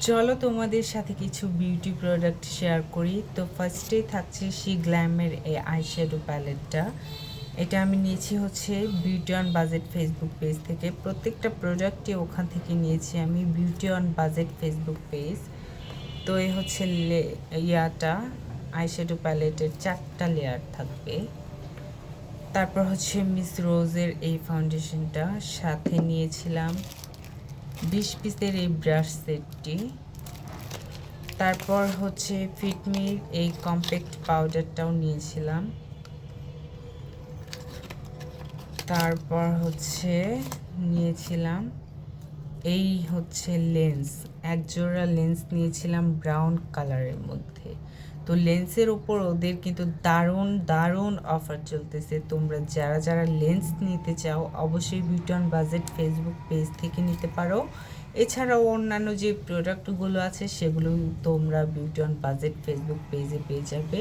চলো তোমাদের সাথে কিছু বিউটি প্রোডাক্ট শেয়ার করি। তো ফার্স্টেই থাকছে সি গ্ল্যামের এই আইশ্যাডো প্যালেটটা। এটা আমি নিয়েছি হচ্ছে beauty on budget Facebook page থেকে। প্রত্যেকটা প্রোডাক্টই ওখান থেকে নিয়েছি আমি, beauty on budget Facebook page. তো এই হচ্ছে ইয়াটা আইশ্যাডো প্যালেটের 4টা লেয়ার থাকবে। তারপর হচ্ছে মিস রোজের এই ফাউন্ডেশনটা, সাথে নিয়েছিলাম 20 পিসের এই ব্রাশ সেটটি। তারপর হচ্ছে ফিটমির এই কম্প্যাক্ট পাউডারটাও নিয়েছিলাম। তারপর হচ্ছে নিয়েছিলাম এই হচ্ছে লেন্স, একজোড়া লেন্স নিয়েছিলাম ব্রাউন কালারের মধ্যে। তো লেন্সের ওপর ওদের কিন্তু দারুণ দারুণ অফার চলতেছে। তোমরা যারা যারা লেন্স নিতে চাও অবশ্যই beauty on budget Facebook page থেকে নিতে পারো। এছাড়াও অন্যান্য যে প্রোডাক্টগুলো আছে সেগুলো তোমরা বিউটি অন বাজেট ফেসবুক পেজে পেয়ে যাবে।